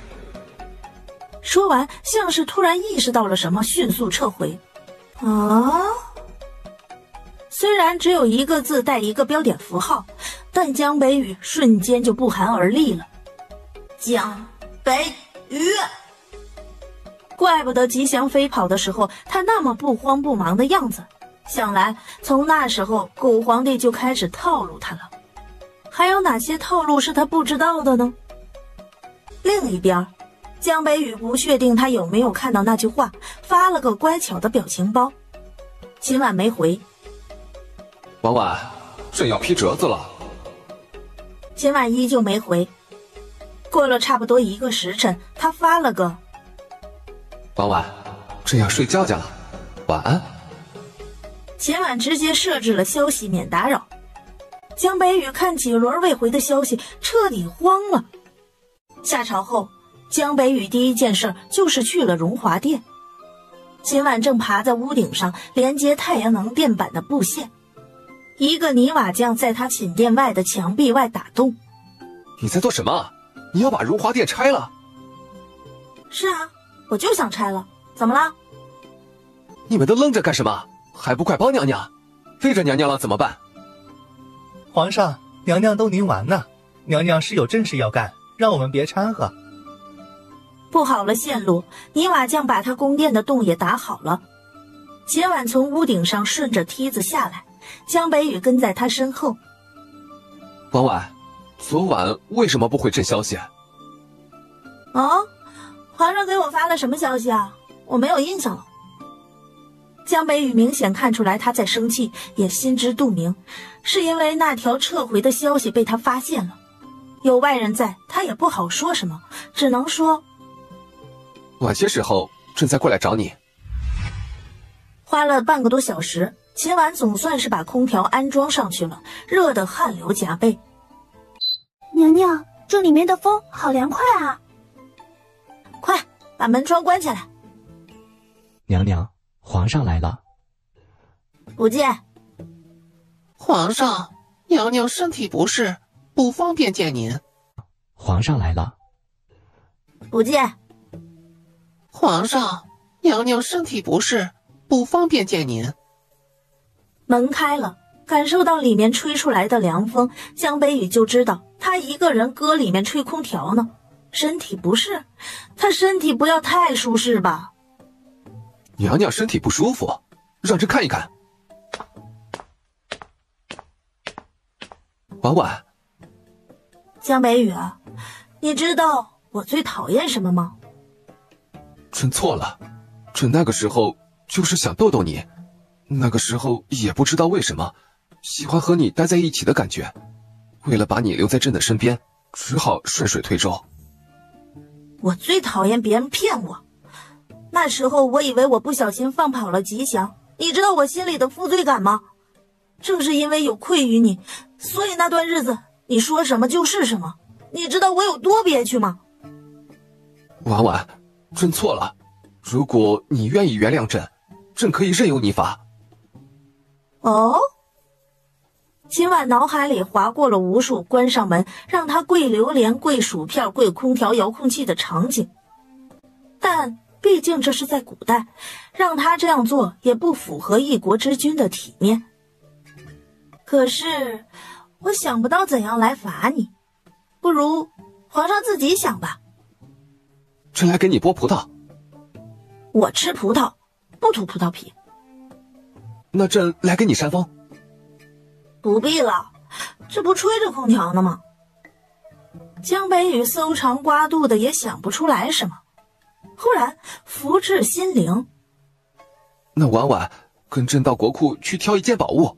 说完，像是突然意识到了什么，迅速撤回。啊！虽然只有1个字带1个标点符号，但江北宇瞬间就不寒而栗了。江北宇，怪不得吉祥飞跑的时候他那么不慌不忙的样子，想来从那时候狗皇帝就开始套路他了。还有哪些套路是他不知道的呢？另一边，江北宇不确定他有没有看到那句话，发了个乖巧的表情包。秦婉没回。婉婉，朕要批折子了。秦婉依旧没回。过了差不多1个时辰，他发了个婉婉，朕要睡觉去了，晚安。秦婉直接设置了消息免打扰。江北宇看几轮未回的消息，彻底慌了。下朝后，江北宇第一件事就是去了荣华殿。秦婉正爬在屋顶上连接太阳能电板的布线，一个泥瓦匠在他寝殿外的墙壁外打洞。你在做什么？你要把荣华殿拆了？是啊，我就想拆了，怎么了？你们都愣着干什么？还不快帮娘娘？累着娘娘了怎么办？皇上，娘娘都您完呢，娘娘是有正事要干，让我们别掺和。布好了线路，泥瓦匠把他宫殿的洞也打好了。秦婉从屋顶上顺着梯子下来，江北宇跟在他身后。婉婉，昨晚为什么不回朕消息？皇上给我发了什么消息啊？我没有印象了。江北宇明显看出来他在生气，也心知肚明，是因为那条撤回的消息被他发现了。有外人在，他也不好说什么，只能说晚些时候朕再过来找你。花了半个多小时，秦婉总算是把空调安装上去了，热得汗流浃背。娘娘，这里面的风好凉快啊！快把门窗关起来。娘娘，皇上来了。不见。皇上，娘娘身体不适，不方便见您。皇上来了。不见。皇上，娘娘身体不适，不方便见您。门开了，感受到里面吹出来的凉风，江北雨就知道他一个人搁里面吹空调呢。身体不适，他身体不要太舒适吧？娘娘身体不舒服，让朕看一看。婉婉，江北雨啊，你知道我最讨厌什么吗？朕错了，朕那个时候就是想逗逗你，那个时候也不知道为什么喜欢和你待在一起的感觉，为了把你留在朕的身边，只好顺水推舟。我最讨厌别人骗我，那时候我以为我不小心放跑了吉祥，你知道我心里的负罪感吗？正是因为有愧于你，所以那段日子你说什么就是什么，你知道我有多憋屈吗？婉婉，朕错了，如果你愿意原谅朕，朕可以任由你罚。哦，秦婉脑海里划过了无数关上门让他跪榴莲、跪薯片、跪空调遥控器的场景，但毕竟这是在古代，让他这样做也不符合一国之君的体面。可是我想不到怎样来罚你，不如皇上自己想吧。朕来给你剥葡萄。我吃葡萄，不吐葡萄皮。那朕来给你扇风。不必了，这不吹着空调呢吗？江北雨搜肠刮肚的也想不出来什么，忽然福至心灵。那婉婉跟朕到国库去挑一件宝物。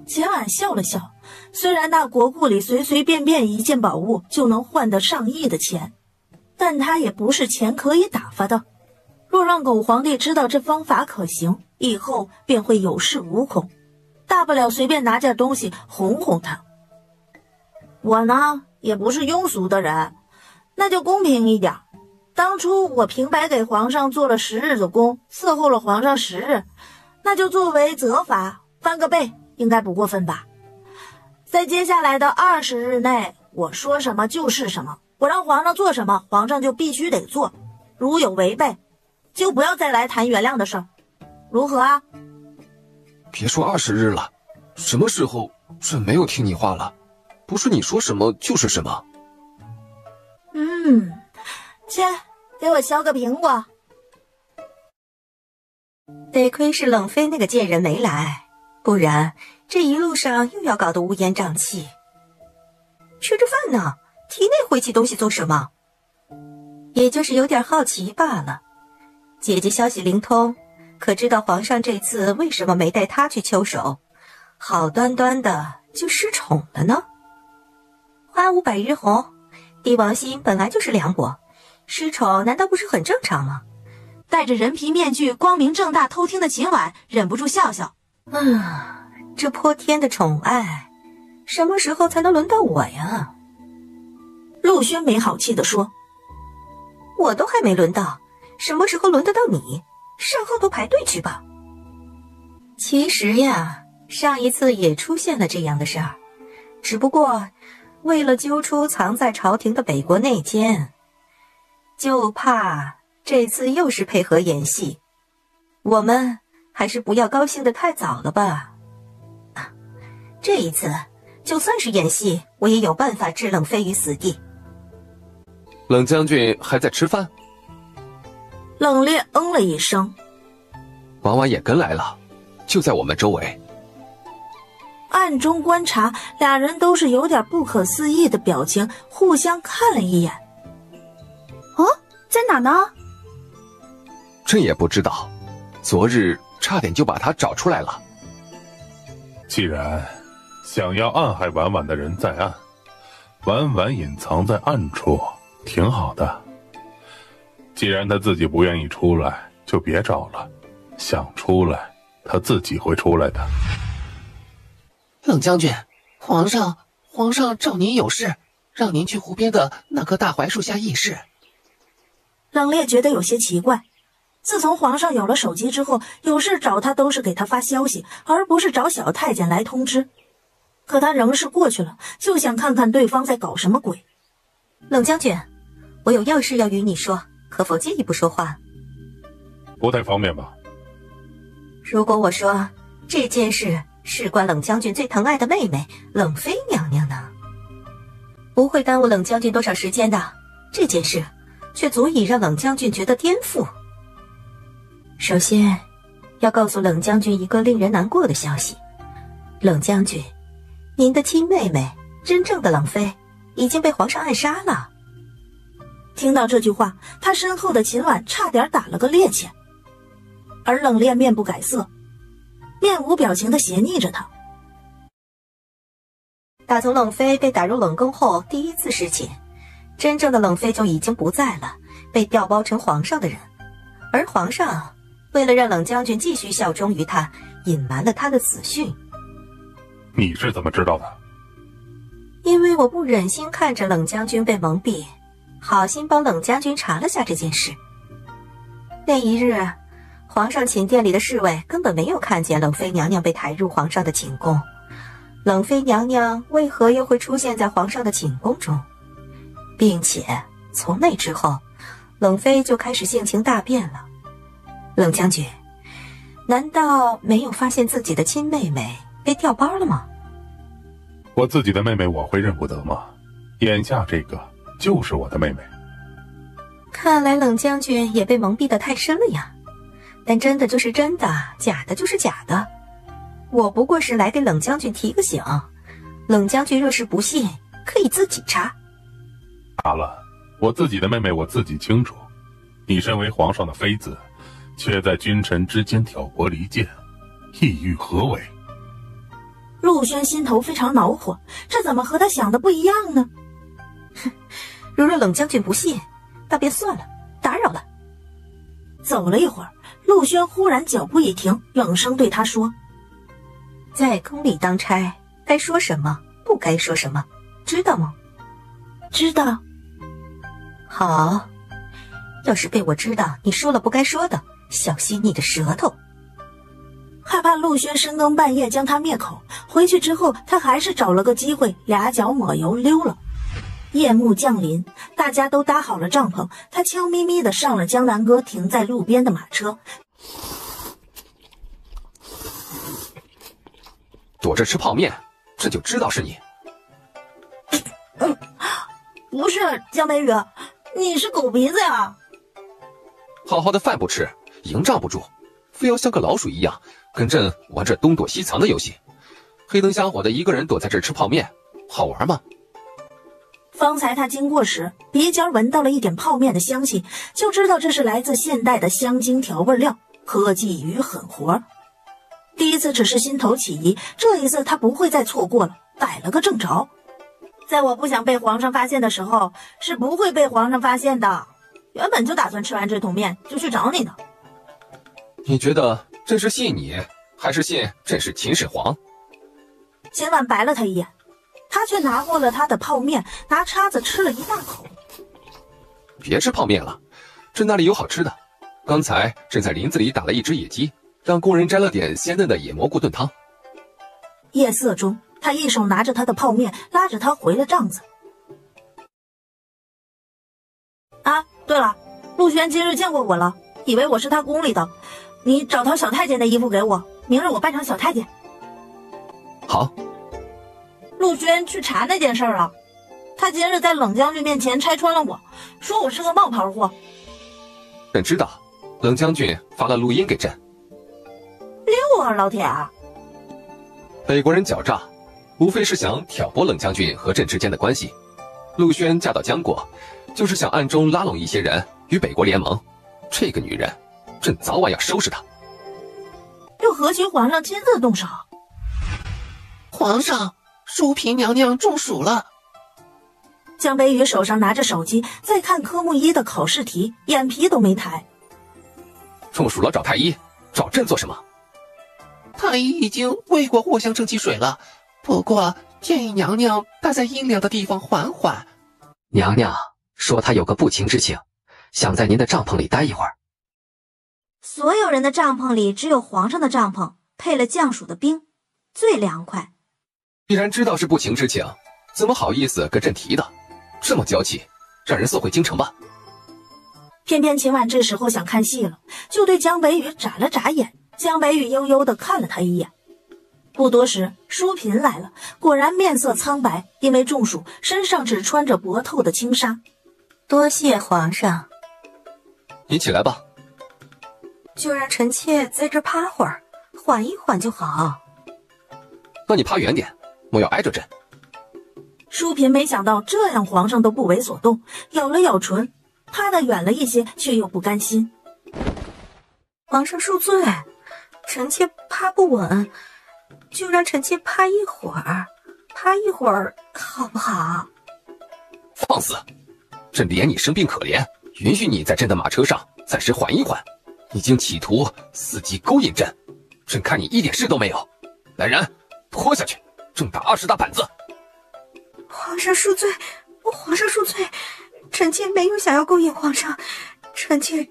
秦婉笑了笑，虽然那国库里随随便便一件宝物就能换得上亿的钱，但他也不是钱可以打发的。若让狗皇帝知道这方法可行，以后便会有恃无恐，大不了随便拿件东西哄哄他。我呢，也不是庸俗的人，那就公平一点。当初我平白给皇上做了10日的工，伺候了皇上10日，那就作为责罚翻个倍，应该不过分吧？在接下来的20日内，我说什么就是什么，我让皇上做什么，皇上就必须得做，如有违背，就不要再来谈原谅的事儿，如何啊？别说20日了，什么时候朕没有听你话了？不是你说什么就是什么。切，给我削个苹果。得亏是冷妃那个贱人没来，不然这一路上又要搞得乌烟瘴气。吃着饭呢，提那晦气东西做什么？也就是有点好奇罢了。姐姐消息灵通，可知道皇上这次为什么没带她去秋首，好端端的就失宠了呢？花无百日红，帝王心本来就是凉薄，失宠难道不是很正常吗？戴着人皮面具光明正大偷听的秦婉忍不住笑笑。这泼天的宠爱，什么时候才能轮到我呀？陆轩没好气地说：我都还没轮到，什么时候轮得到你？上后头排队去吧。其实呀，上一次也出现了这样的事儿，只不过为了揪出藏在朝廷的北国内奸，就怕这次又是配合演戏，我们还是不要高兴得太早了吧。这一次就算是演戏，我也有办法置冷妃于死地。冷将军还在吃饭？冷冽了一声。婉婉也跟来了，就在我们周围。暗中观察，俩人都是有点不可思议的表情，互相看了一眼。在哪呢？朕也不知道，昨日差点就把他找出来了。既然想要暗害婉婉的人在暗，婉婉隐藏在暗处，挺好的。既然他自己不愿意出来，就别找了。想出来，他自己会出来的。冷将军，皇上召您有事，让您去湖边的那棵大槐树下议事。冷冽觉得有些奇怪，自从皇上有了手机之后，有事找他都是给他发消息，而不是找小太监来通知。可他仍是过去了，就想看看对方在搞什么鬼。冷将军，我有要事要与你说，可否介意不说话？不太方便吧？如果我说这件事事关冷将军最疼爱的妹妹冷妃娘娘呢？不会耽误冷将军多少时间的，这件事却足以让冷将军觉得颠覆。首先要告诉冷将军一个令人难过的消息，冷将军，您的亲妹妹真正的冷妃已经被皇上暗杀了。听到这句话，他身后的秦婉差点打了个趔趄，而冷冽面不改色，面无表情地斜睨着他。打从冷妃被打入冷宫后第一次侍寝，真正的冷妃就已经不在了，被调包成皇上的人。而皇上为了让冷将军继续效忠于他，隐瞒了他的死讯。你是怎么知道的？因为我不忍心看着冷将军被蒙蔽，好心帮冷将军查了下这件事。那一日，皇上寝殿里的侍卫根本没有看见冷妃娘娘被抬入皇上的寝宫。冷妃娘娘为何又会出现在皇上的寝宫中？并且从那之后，冷妃就开始性情大变了。冷将军，难道没有发现自己的亲妹妹被调包了吗？我自己的妹妹我会认不得吗？眼下这个就是我的妹妹。看来冷将军也被蒙蔽得太深了呀。但真的就是真的，假的就是假的。我不过是来给冷将军提个醒，冷将军若是不信，可以自己查。查了，我自己的妹妹我自己清楚。你身为皇上的妃子，却在君臣之间挑拨离间，意欲何为？陆轩心头非常恼火，这怎么和他想的不一样呢？如若冷将军不信，那便算了，打扰了。走了一会儿，陆轩忽然脚步一停，冷声对他说：在宫里当差，该说什么，不该说什么，知道吗？知道。好，要是被我知道你说了不该说的，小心你的舌头。害怕陆轩深更半夜将他灭口，回去之后他还是找了个机会，俩脚抹油溜了。夜幕降临，大家都搭好了帐篷，他悄咪咪地上了江南哥停在路边的马车。躲着吃泡面，这就知道是你。不是江美雨，你是狗鼻子呀！好好的饭不吃，营帐不住，非要像个老鼠一样跟朕玩这东躲西藏的游戏。黑灯瞎火的一个人躲在这儿吃泡面，好玩吗？方才他经过时，鼻尖闻到了一点泡面的香气，就知道这是来自现代的香精调味料，科技与狠活。第一次只是心头起疑，这一次他不会再错过了，逮了个正着。在我不想被皇上发现的时候，是不会被皇上发现的。原本就打算吃完这桶面就去找你的。你觉得朕是信你，还是信朕是秦始皇？秦婉白了他一眼，他却拿过了他的泡面，拿叉子吃了一大口。别吃泡面了，朕那里有好吃的。刚才朕在林子里打了一只野鸡，让工人摘了点鲜嫩的野蘑菇炖汤。夜色中，他一手拿着他的泡面，拉着他回了帐子。啊，对了，陆轩今日见过我了，以为我是他宫里的。你找套小太监的衣服给我，明日我扮成小太监。好。陆轩去查那件事了，他今日在冷将军面前拆穿了我，说我是个冒牌货。朕知道，冷将军发了录音给朕。溜啊，老铁啊！北国人狡诈，无非是想挑拨冷将军和朕之间的关系。陆轩嫁到江国，就是想暗中拉拢一些人与北国联盟。这个女人，朕早晚要收拾她。又何须皇上亲自动手？皇上，淑嫔娘娘中暑了。江北宇手上拿着手机，在看科目1的考试题，眼皮都没抬。中暑了找太医，找朕做什么？太医已经喂过藿香正气水了，不过建议娘娘待在阴凉的地方缓缓。娘娘说她有个不情之请，想在您的帐篷里待一会儿。所有人的帐篷里只有皇上的帐篷配了降暑的冰，最凉快。既然知道是不情之请，怎么好意思跟朕提的？这么娇气，让人送回京城吧。偏偏秦婉这时候想看戏了，就对江北宇眨了眨眼。江北宇悠悠地看了他一眼。不多时，淑嫔来了，果然面色苍白，因为中暑，身上只穿着薄透的轻纱。多谢皇上。你起来吧。就让臣妾在这趴会儿，缓一缓就好。那你趴远点，莫要挨着朕。淑嫔没想到这样皇上都不为所动，咬了咬唇，趴得远了一些，却又不甘心。皇上恕罪，臣妾趴不稳，就让臣妾趴一会儿，趴一会儿好不好？放肆！朕怜你生病可怜，允许你在朕的马车上暂时缓一缓。你竟企图伺机勾引朕，朕看你一点事都没有。来人，拖下去，重打20大板子。皇上恕罪，皇上恕罪，臣妾没有想要勾引皇上，臣妾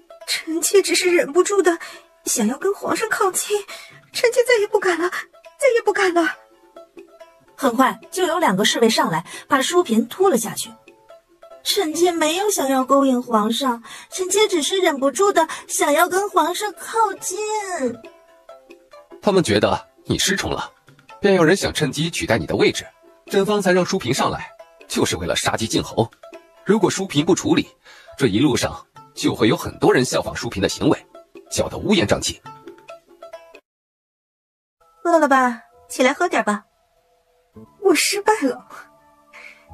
只是忍不住的想要跟皇上靠近，臣妾再也不敢了，再也不敢了。很快就有2个侍卫上来，把淑嫔拖了下去。臣妾没有想要勾引皇上，臣妾只是忍不住的想要跟皇上靠近。他们觉得你失宠了，便有人想趁机取代你的位置。朕方才让淑嫔上来，就是为了杀鸡儆猴。如果淑嫔不处理，这一路上就会有很多人效仿淑嫔的行为，搅得乌烟瘴气。饿了吧？起来喝点吧。我失败了，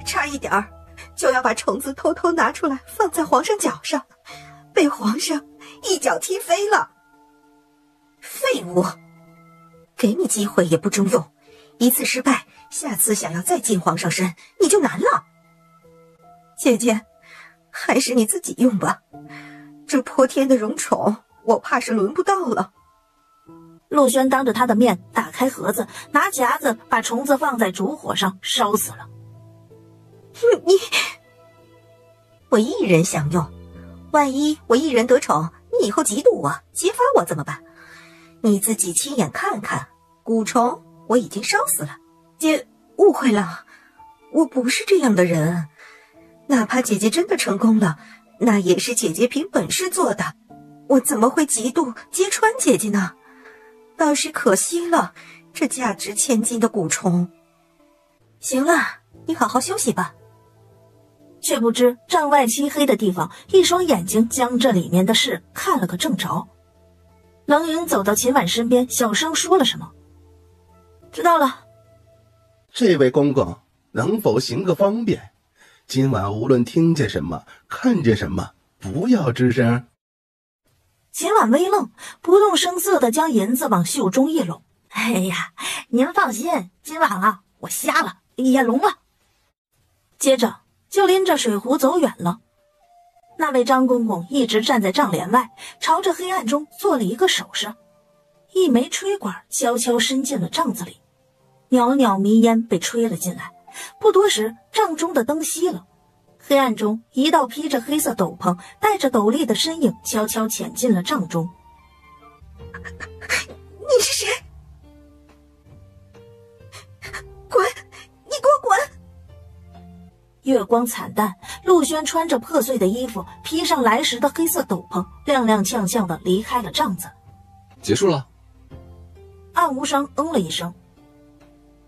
差一点儿就要把虫子偷偷拿出来放在皇上脚上，被皇上一脚踢飞了。废物，给你机会也不中用，一次失败，下次想要再进皇上身你就难了。姐姐，还是你自己用吧，这泼天的荣宠我怕是轮不到了。陆轩当着他的面打开盒子，拿夹子把虫子放在烛火上烧死了。我一人享用，万一我一人得宠，你以后嫉妒我揭发我怎么办？你自己亲眼看看，蛊虫我已经烧死了。姐误会了，我不是这样的人，哪怕姐姐真的成功了，那也是姐姐凭本事做的，我怎么会嫉妒揭穿姐姐呢？倒是可惜了这价值千金的蛊虫。行了，你好好休息吧。却不知帐外漆黑的地方，一双眼睛将这里面的事看了个正着。冷云走到秦婉身边，小声说了什么。知道了。这位公公能否行个方便？今晚无论听见什么，看见什么，不要吱声。秦婉微愣，不动声色地将银子往袖中一拢。哎呀，您放心，今晚啊，我瞎了，眼聋了。接着就拎着水壶走远了。那位张公公一直站在帐帘外，朝着黑暗中做了一个手势，一枚吹管悄悄伸进了帐子里，袅袅迷烟被吹了进来。不多时，帐中的灯熄了，黑暗中一道披着黑色斗篷、戴着斗笠的身影悄悄潜进了帐中。你是谁？滚！你给我滚！月光惨淡，陆轩穿着破碎的衣服，披上来时的黑色斗篷，踉踉跄跄地离开了帐子。结束了。暗无伤了一声。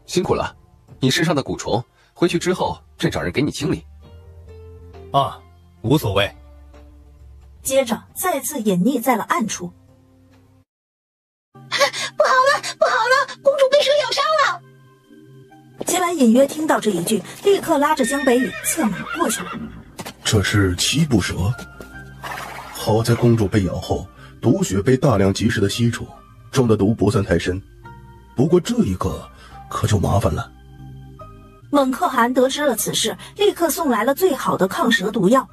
辛苦了，你身上的蛊虫回去之后朕找人给你清理。啊，无所谓。接着再次隐匿在了暗处。不好了，不好了，公主被蛇咬伤了。秦婉隐约听到这一句，立刻拉着江北宇策马过去了。这是七步蛇，好在公主被咬后，毒血被大量及时的吸出，中的毒不算太深。不过这一个可就麻烦了。蒙可汗得知了此事，立刻送来了最好的抗蛇毒药。